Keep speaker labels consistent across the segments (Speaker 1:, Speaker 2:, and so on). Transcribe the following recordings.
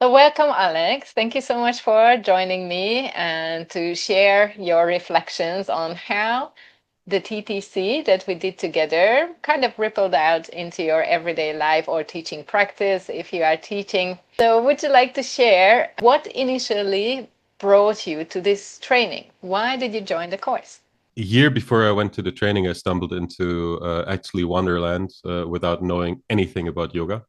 Speaker 1: So welcome, Alex. Thank you so much for joining me and to share your reflections on how the TTC that we did together kind of rippled out into your everyday life or teaching practice if you are teaching. So would you like to share what initially brought you to this training? Why did you join the course?
Speaker 2: A year before I went to the training, I stumbled into actually Wonderland without knowing anything about yoga,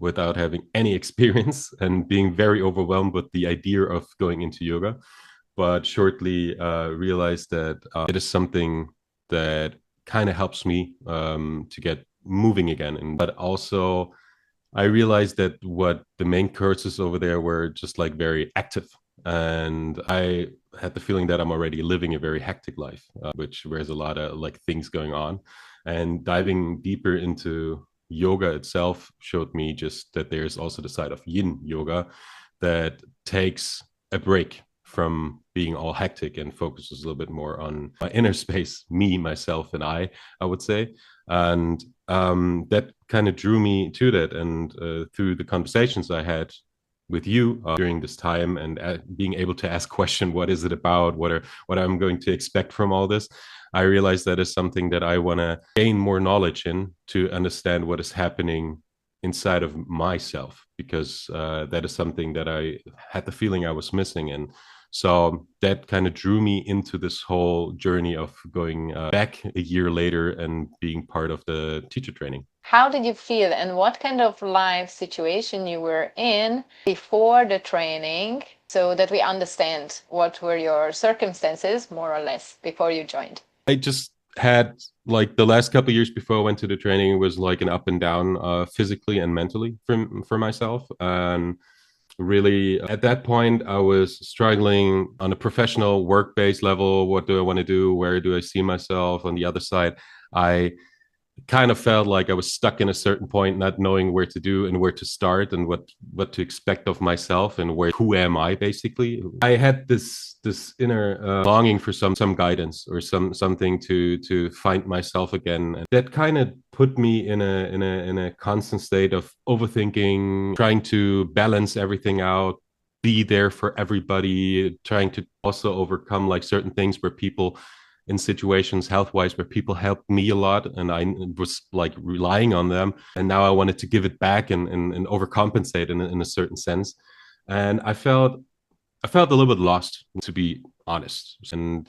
Speaker 2: without having any experience, and being very overwhelmed with the idea of going into yoga. But shortly realized that it is something that kind of helps me to get moving again. But also, I realized that what the main courses over there were just like very active. And I had the feeling that I'm already living a very hectic life, which there's a lot of like things going on. And diving deeper into yoga itself showed me just that there's also the side of Yin yoga that takes a break from being all hectic and focuses a little bit more on my inner space, me, myself, and I would say. And that kind of drew me to that. And through the conversations I had with you during this time and being able to ask question, what is it about? What I'm going to expect from all this? I realized that is something that I want to gain more knowledge in to understand what is happening inside of myself, because that is something that I had the feeling I was missing. And so that kind of drew me into this whole journey of going back a year later and being part of the teacher training.
Speaker 1: How did you feel and what kind of life situation you were in before the training so that we understand what were your circumstances, more or less, before you joined?
Speaker 2: I just had like the last couple of years before I went to the training was like an up and down physically and mentally for myself. And really at that point I was struggling on a professional work-based level. What do I want to do? Where do I see myself? On the other side, I kind of felt like I was stuck in a certain point, not knowing where to do and where to start and what to expect of myself and who am I basically. I had this inner longing for some guidance or something to find myself again. And that kind of put me in a constant state of overthinking, trying to balance everything out, be there for everybody, trying to also overcome like certain things where people in situations health wise where people helped me a lot and I was like relying on them. And now I wanted to give it back and overcompensate in a certain sense. And I felt a little bit lost, to be honest. And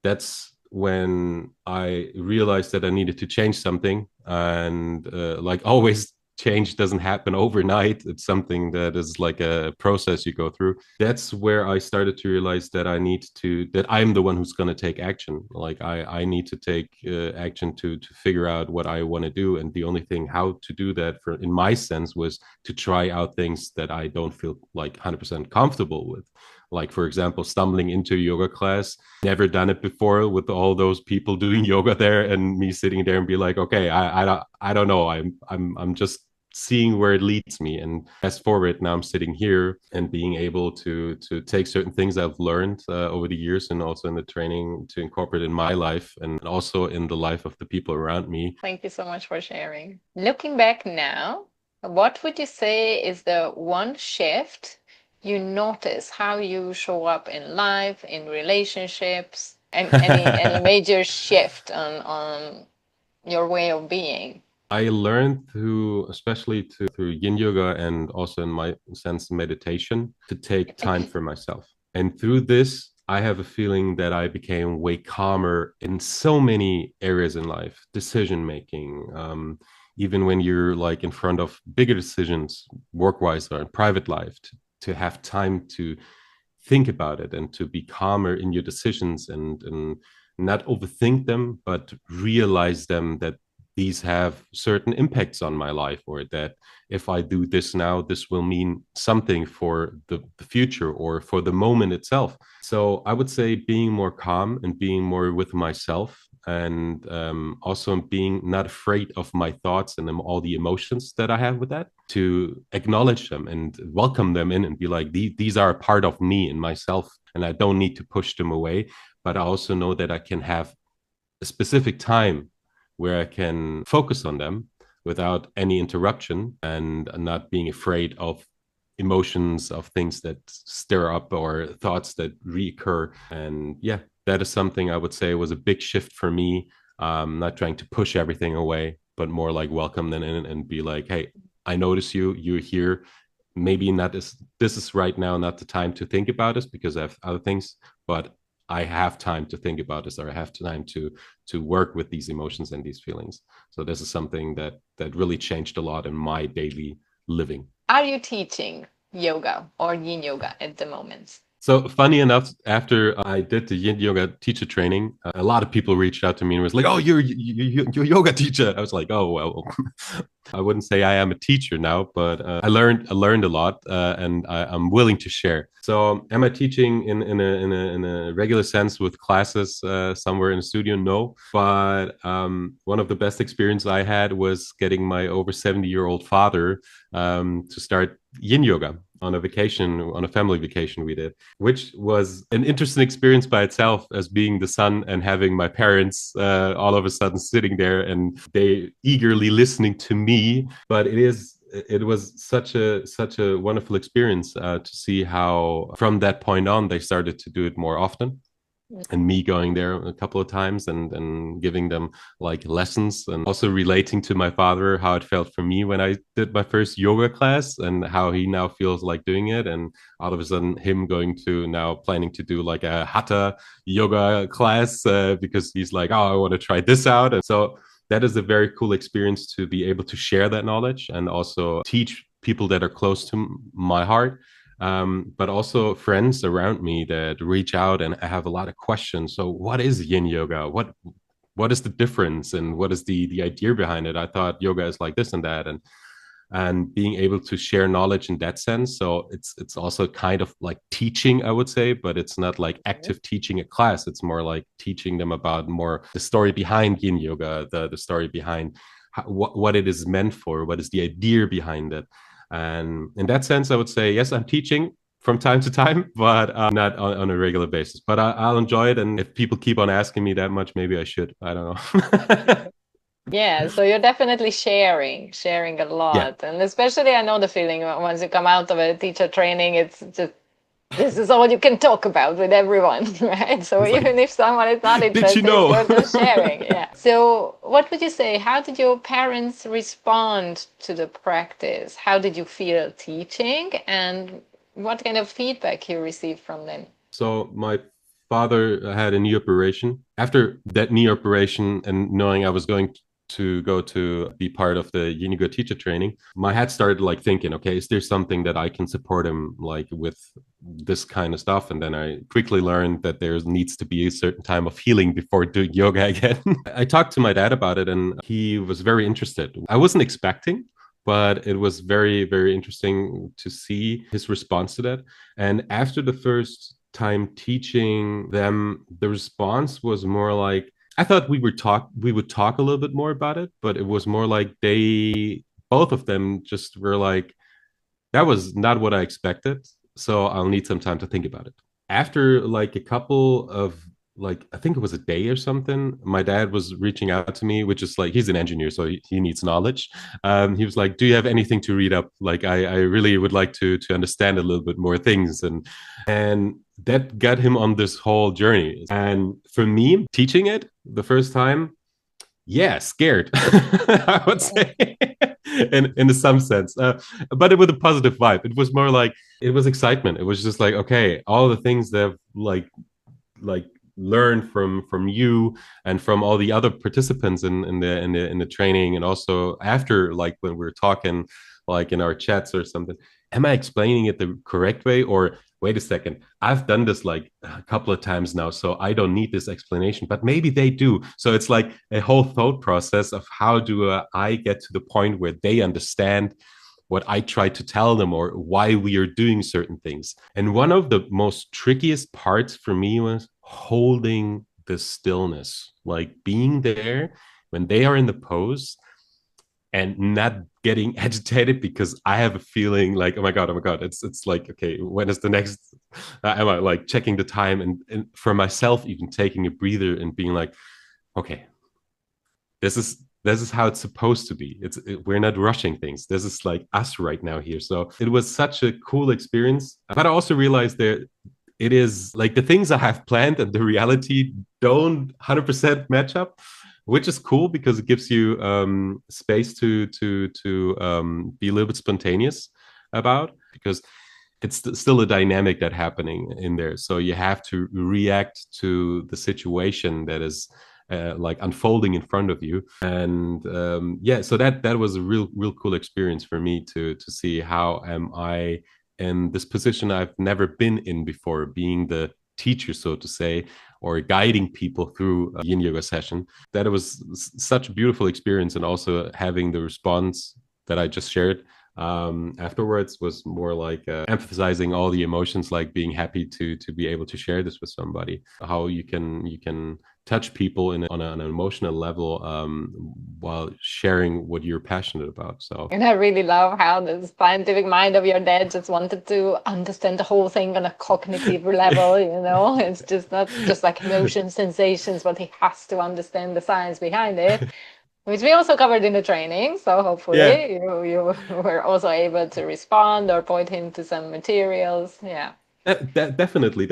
Speaker 2: that's when I realized that I needed to change something. And like always, change doesn't happen overnight. It's something that is like a process you go through. That's where I started to realize that that I'm the one who's going to take action. Like I need to take action to figure out what I want to do. And the only thing how to do that in my sense was to try out things that I don't feel like 100% comfortable with. Like, for example, stumbling into a yoga class, never done it before with all those people doing yoga there and me sitting there and be like, okay, I don't know. I'm just seeing where it leads me. And fast forward, now I'm sitting here and being able to take certain things I've learned over the years and also in the training to incorporate in my life and also in the life of the people around me.
Speaker 1: Thank you so much for sharing. Looking back now, what would you say is the one shift you notice how you show up in life, in relationships, and any major shift on your way of being?
Speaker 2: I learned through Yin Yoga and also in my sense meditation to take time for myself. And through this, I have a feeling that I became way calmer in so many areas in life, decision making, even when you're like in front of bigger decisions, work wise or in private life, to have time to think about it and to be calmer in your decisions and not overthink them, but realize them that these have certain impacts on my life, or that if I do this now, this will mean something for the future or for the moment itself. So I would say being more calm and being more with myself and also being not afraid of my thoughts and all the emotions that I have with that, to acknowledge them and welcome them in and be like, these are a part of me and myself, and I don't need to push them away. But I also know that I can have a specific time where I can focus on them without any interruption and not being afraid of emotions, of things that stir up or thoughts that reoccur. And yeah, that is something I would say was a big shift for me. Not trying to push everything away, but more like welcome them in and be like, hey, I notice you, you're here. Maybe not this is right now not the time to think about this because I have other things, but I have time to think about this, or I have time to work with these emotions and these feelings. So this is something that really changed a lot in my daily living.
Speaker 1: Are you teaching yoga or yin yoga at the moment?
Speaker 2: So funny enough, after I did the Yin Yoga teacher training, a lot of people reached out to me and was like, "Oh, you're yoga teacher." I was like, "Oh well." I wouldn't say I am a teacher now, but I learned a lot, and I'm willing to share. So, am I teaching in a regular sense with classes somewhere in a studio? No, but one of the best experiences I had was getting my over 70-year-old father to start Yin Yoga on a vacation, on a family vacation we did, which was an interesting experience by itself as being the son and having my parents all of a sudden sitting there and they eagerly listening to me. But it was such a wonderful experience to see how from that point on they started to do it more often, and me going there a couple of times and giving them like lessons, and also relating to my father how it felt for me when I did my first yoga class and how he now feels like doing it, and all of a sudden him going to now planning to do like a hatha yoga class because he's like, oh, I want to try this out. And so that is a very cool experience to be able to share that knowledge and also teach people that are close to my heart, but also friends around me that reach out and have a lot of questions. So, what is Yin Yoga? What is the difference, and what is the idea behind it? I thought yoga is like this and that, and being able to share knowledge in that sense. So it's also kind of like teaching, I would say, but it's not like active teaching a class. It's more like teaching them about more the story behind Yin Yoga, the story behind what it is meant for, what is the idea behind it. And in that sense, I would say, yes, I'm teaching from time to time, but not on a regular basis. But I'll enjoy it. And if people keep on asking me that much, maybe I should. I don't know.
Speaker 1: Yeah, so you're definitely sharing a
Speaker 2: Yeah,
Speaker 1: lot. And especially I know the feeling once you come out of a teacher training, it's just this is all you can talk about with everyone, right? So
Speaker 2: it's like,
Speaker 1: even if someone is not
Speaker 2: did you
Speaker 1: interested,
Speaker 2: know?
Speaker 1: you're just sharing. Yeah. So what would you say? How did your parents respond to the practice? How did you feel teaching? And what kind of feedback you received from them?
Speaker 2: So my father had a knee operation. After that knee operation, and knowing I was going to go to be part of the Yin Yoga teacher training, my head started like thinking, okay, is there something that I can support him like with this kind of stuff? And then I quickly learned that there needs to be a certain time of healing before doing yoga again. I talked to my dad about it, and he was very interested. I wasn't expecting, but it was very, very interesting to see his response to that. And after the first time teaching them, the response was more like, I thought we would talk a little bit more about it, but it was more like they both of them just were like, that was not what I expected. So I'll need some time to think about it. After like a couple of like, I think it was a day or something, my dad was reaching out to me, which is like, he's an engineer, so he needs knowledge. He was like, do you have anything to read up? Like, I really would like to understand a little bit more things. And that got him on this whole journey. And for me, teaching it the first time, yeah, scared, I would say, in some sense, but with a positive vibe. It was more like it was excitement. It was just like, okay, all the things that I've like learned from you and from all the other participants in the training, and also after, like when we were talking like in our chats or something, am I explaining it the correct way, or wait a second, I've done this like a couple of times now, so I don't need this explanation, but maybe they do. So it's like a whole thought process of how do I get to the point where they understand what I try to tell them or why we are doing certain things. And one of the most trickiest parts for me was holding the stillness, like being there when they are in the pose and not getting agitated because I have a feeling like, oh my god, it's like, okay, when is the next? Am I like checking the time, and for myself even taking a breather and being like, okay, this is how it's supposed to be. We're not rushing things. This is like us right now here. So it was such a cool experience. But I also realized that it is like the things I have planned and the reality don't 100% match up, which is cool because it gives you space to be a little bit spontaneous about, because it's still a dynamic that happening in there. So you have to react to the situation that is like unfolding in front of you. And yeah, so that was a real cool experience for me to see how am I in this position I've never been in before, being the teacher, so to say, or guiding people through a yin yoga session. That it was such a beautiful experience, and also having the response that I just shared afterwards was more like emphasizing all the emotions, like being happy to be able to share this with somebody, how you can touch people on an emotional level while sharing what you're passionate about. So
Speaker 1: And I really love how the scientific mind of your dad just wanted to understand the whole thing on a cognitive level, you know? It's just not just like emotions, sensations, but he has to understand the science behind it, which we also covered in the training. So
Speaker 2: yeah.
Speaker 1: hopefully you were also able to respond or point him to some materials. Yeah.
Speaker 2: Definitely.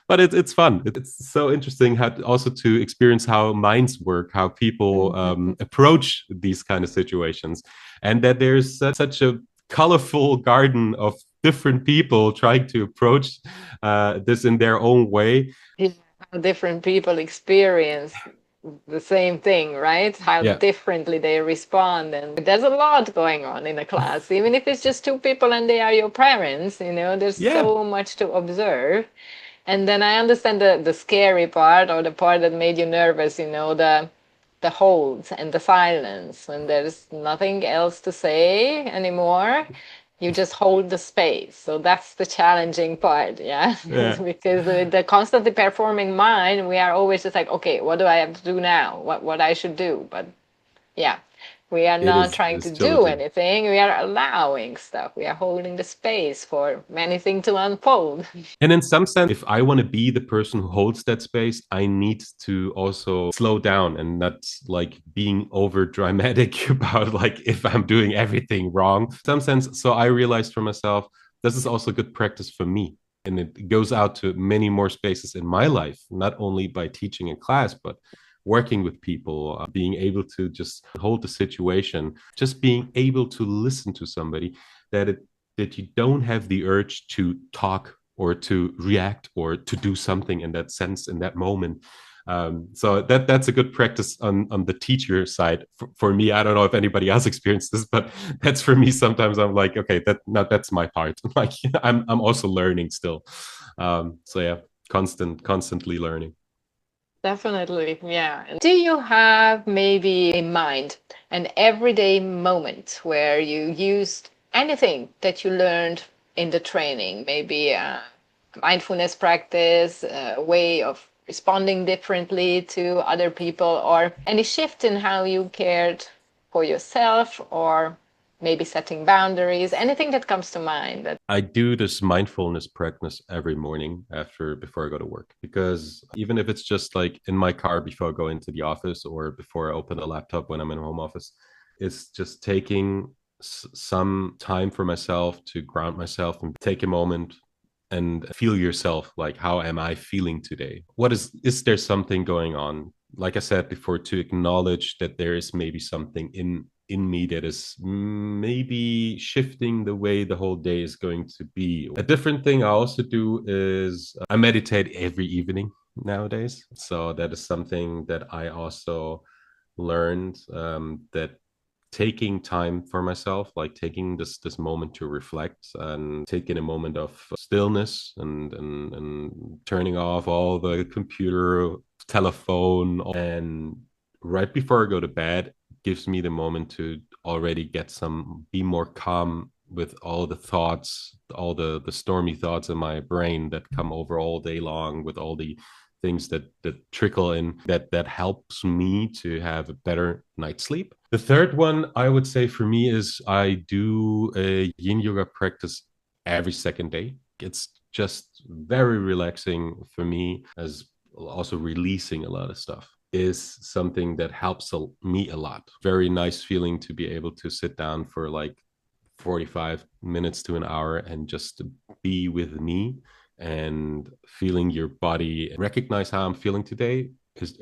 Speaker 2: But it's fun. It's so interesting how also to experience how minds work, how people
Speaker 1: Mhm.
Speaker 2: approach these kind of situations, and that there's such a colorful garden of different people trying to approach this in their own way.
Speaker 1: Yeah, how different people experience the same thing, right? How
Speaker 2: Yeah,
Speaker 1: differently they respond. And there's a lot going on in a class, even if it's just two people and they are your parents, you know, there's
Speaker 2: yeah,
Speaker 1: so much to observe. And then I understand the scary part, or the part that made you nervous, you know, the holds and the silence when there's nothing else to say anymore. You just hold the space. So that's the challenging part, yeah.
Speaker 2: yeah.
Speaker 1: Because with the constantly performing mind, we are always just like, okay, what do I have to do now? What I should do? But yeah, we are
Speaker 2: It
Speaker 1: not
Speaker 2: is
Speaker 1: trying to
Speaker 2: it's
Speaker 1: do
Speaker 2: challenging.
Speaker 1: anything. We are allowing stuff. We are holding the space for many things to unfold.
Speaker 2: And in some sense, if I want to be the person who holds that space, I need to also slow down and not like being over dramatic about like if I'm doing everything wrong. In some sense, so I realized for myself, this is also good practice for me. And it goes out to many more spaces in my life, not only by teaching in class, but working with people, being able to just hold the situation, just being able to listen to somebody, that you don't have the urge to talk or to react or to do something in that sense in that moment. So that's a good practice on the teacher side for me. I don't know if anybody else experienced this, but that's for me. Sometimes I'm like, okay, that's my part. Like I'm also learning still. So yeah, constantly learning.
Speaker 1: Definitely, yeah. And do you have maybe in mind an everyday moment where you used anything that you learned in the training? Maybe a mindfulness practice, a way of responding differently to other people, or any shift in how you cared for yourself, or maybe setting boundaries, anything that comes to mind that.
Speaker 2: I do this mindfulness practice every morning before I go to work, because even if it's just like in my car before I go into the office or before I open the laptop when I'm in home office, it's just taking some time for myself to ground myself and take a moment and feel yourself, like how am I feeling today? What is there something going on? Like I said before, to acknowledge that there is maybe something in me that is maybe shifting the way the whole day is going to be. A different thing I also do is I meditate every evening nowadays. So that is something that I also learned, that taking time for myself, like taking this moment to reflect and taking a moment of stillness and turning off all the computer, telephone, and right before I go to bed gives me the moment to already be more calm with all the thoughts, all the stormy thoughts in my brain that come over all day long, with all the things that trickle in, that helps me to have a better night's sleep. The third one I would say for me is I do a yin yoga practice every second day. It's just very relaxing for me, as also releasing a lot of stuff. is something that helps me a lot. Very nice feeling to be able to sit down for like 45 minutes to an hour and just be with me and feeling your body, recognize how I'm feeling today.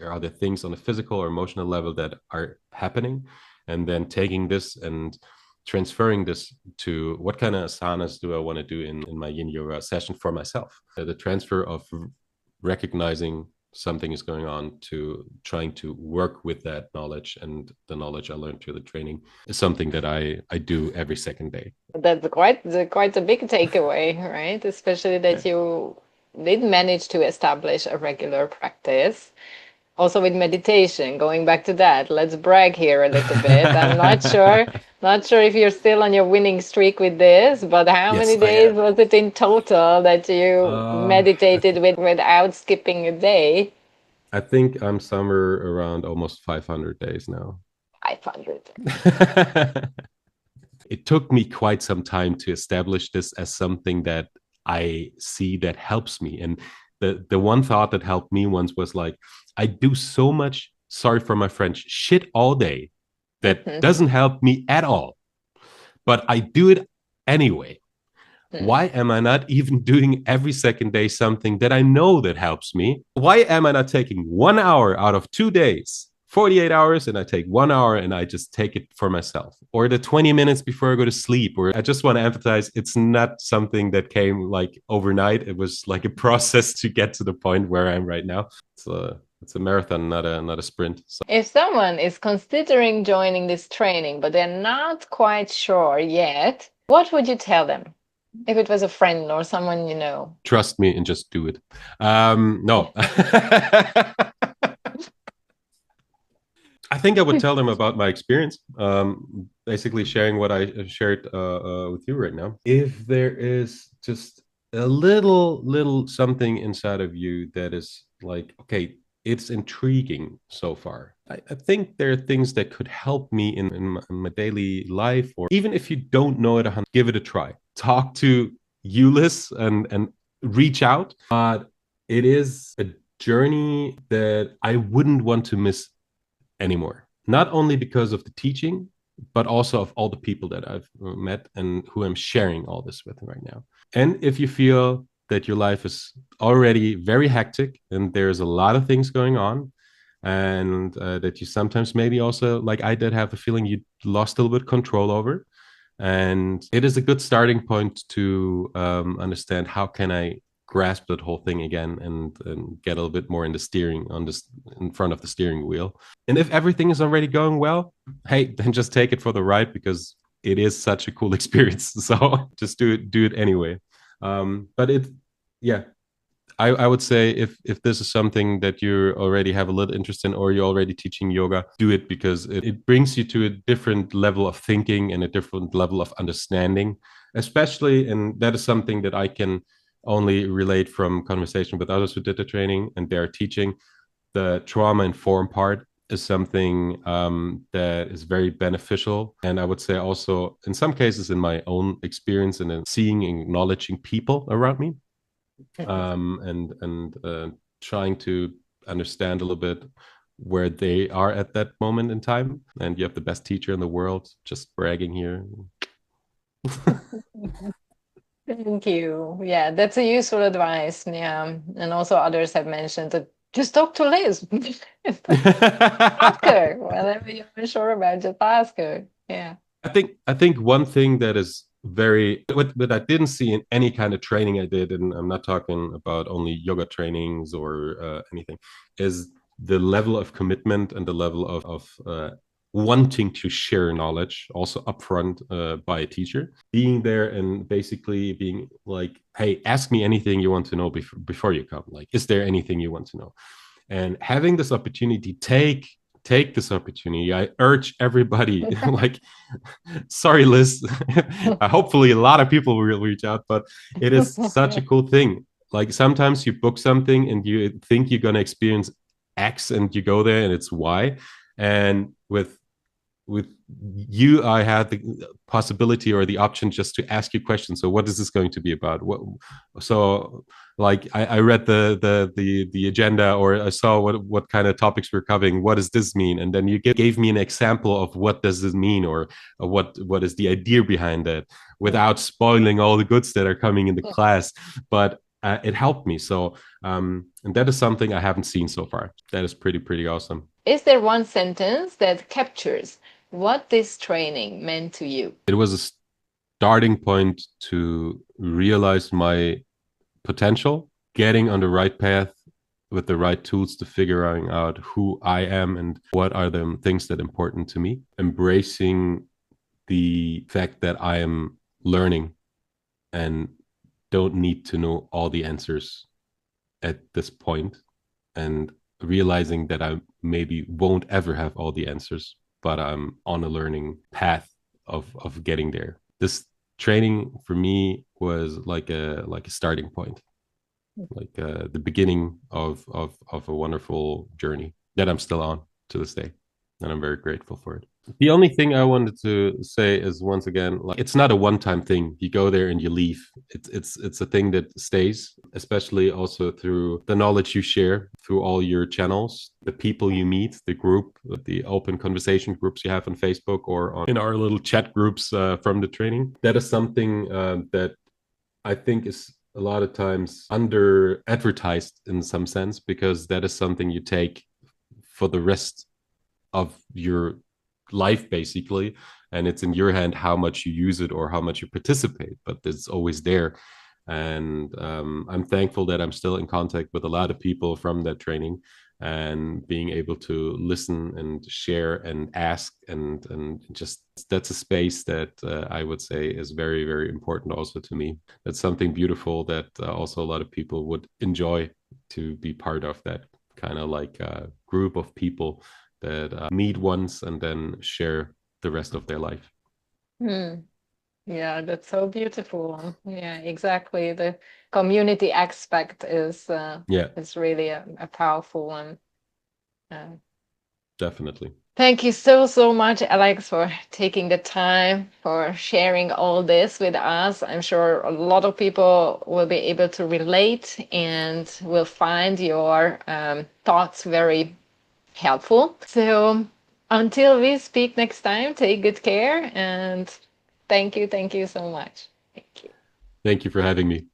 Speaker 2: Are there things on a physical or emotional level that are happening? And then taking this and transferring this to what kind of asanas do I want to do in my yin yoga session for myself. The transfer of recognizing something is going on to trying to work with that knowledge, and the knowledge I learned through the training is something that I do every second day.
Speaker 1: That's quite a big takeaway, right? Especially
Speaker 2: Yeah.
Speaker 1: that you did manage to establish a regular practice. Also with meditation, going back to that, let's brag here a little bit. I'm not sure if you're still on your winning streak with this, but how
Speaker 2: Yes,
Speaker 1: many
Speaker 2: I
Speaker 1: days
Speaker 2: am.
Speaker 1: was it in total that you
Speaker 2: I
Speaker 1: meditated without skipping a day?
Speaker 2: I think I'm somewhere around almost 500 days now.
Speaker 1: 500.
Speaker 2: It took me quite some time to establish this as something that I see that helps me. And the one thought that helped me once was like, I do so much, sorry for my French, shit all day that doesn't help me at all, but I do it anyway. Why am I not even doing every second day something that I know that helps me? Why am I not taking 1 hour out of 2 days, 48 hours, and I take 1 hour and I just take it for myself? Or the 20 minutes before I go to sleep? Or I just want to emphasize it's not something that came like overnight. It was like a process to get to the point where I'm right now. It's a marathon, not a sprint. So.
Speaker 1: If someone is considering joining this training, but they're not quite sure yet, what would you tell them? If it was a friend or someone you know.
Speaker 2: Trust me and just do it. No. I think I would tell them about my experience, basically sharing what I shared with you right now. If there is just a little something inside of you that is like, okay, it's intriguing so far. I think there are things that could help me in my daily life, or even if you don't know it, give it a try. Talk to Ulyss and reach out. But it is a journey that I wouldn't want to miss anymore. Not only because of the teaching, but also of all the people that I've met and who I'm sharing all this with right now. And if you feel that your life is already very hectic and there's a lot of things going on, and that you sometimes maybe also, like I did, have the feeling you lost a little bit control over. And it is a good starting point to understand how can I grasp that whole thing again and get a little bit more in the steering on this in front of the steering wheel. And if everything is already going well, hey, then just take it for the ride because it is such a cool experience. So just do it anyway. But yeah, I would say if this is something that you already have a little interest in or you're already teaching yoga, do it because it brings you to a different level of thinking and a different level of understanding, especially, and that is something that I can only relate from conversation with others who did the training and they're teaching. The trauma informed part is something that is very beneficial. And I would say also, in some cases, in my own experience and in seeing and acknowledging people around me, and trying to understand a little bit where they are at that moment in time. And you have the best teacher in the world. Just bragging here.
Speaker 1: Thank you. Yeah, that's a useful advice. Yeah. And also others have mentioned that just talk to Liz. Ask her. Whatever you're unsure about, just ask her. Yeah.
Speaker 2: I think one thing that is very what I didn't see in any kind of training I did, and I'm not talking about only yoga trainings or anything, is the level of commitment and the level of wanting to share knowledge also upfront by a teacher, being there and basically being like, hey, ask me anything you want to know before you come. Like, is there anything you want to know? And having this opportunity, take this opportunity. I urge everybody, like, sorry, Liz. Hopefully, a lot of people will reach out, but it is such a cool thing. Like, sometimes you book something and you think you're going to experience X and you go there and it's Y. And with with you, I had the possibility or the option just to ask you questions. So what is this going to be about? What, so like I read the agenda, or I saw what kind of topics we're covering. What does this mean? And then you gave me an example of what does this mean, or what is the idea behind it,
Speaker 1: Mm.
Speaker 2: without spoiling all the goods that are coming in the class. But it helped me. So and that is something I haven't seen so far. That is pretty awesome.
Speaker 1: Is there one sentence that captures what this training meant to you?
Speaker 2: It was a starting point to realize my potential, getting on the right path with the right tools to figuring out who I am and what are the things that are important to me, embracing the fact that I am learning and don't need to know all the answers at this point, and realizing that I maybe won't ever have all the answers, but I'm on a learning path of getting there. This training for me was like a starting point, like the beginning of a wonderful journey that I'm still on to this day, and I'm very grateful for it. The only thing I wanted to say is, once again, like, it's not a one-time thing. You go there and you leave. It's a thing that stays, especially also through the knowledge you share through all your channels, the people you meet, the group, the open conversation groups you have on Facebook or in our little chat groups from the training. That is something that I think is a lot of times under advertised in some sense, because that is something you take for the rest of your life basically, and it's in your hand how much you use it or how much you participate, but it's always there. And I'm thankful that I'm still in contact with a lot of people from that training, and being able to listen and share and ask, and just, that's a space that I would say is very important also to me. That's something beautiful that also a lot of people would enjoy, to be part of that kind of like group of people that meet once and then share the rest of their life.
Speaker 1: Hmm. Yeah, that's so beautiful. Yeah, exactly. The community aspect
Speaker 2: Yeah,
Speaker 1: is really a powerful one. Uh,
Speaker 2: definitely.
Speaker 1: Thank you so much, Alex, for taking the time for sharing all this with us. I'm sure a lot of people will be able to relate and will find your thoughts very helpful. So until we speak next time, take good care and thank you so much. Thank you.
Speaker 2: Thank you for having me.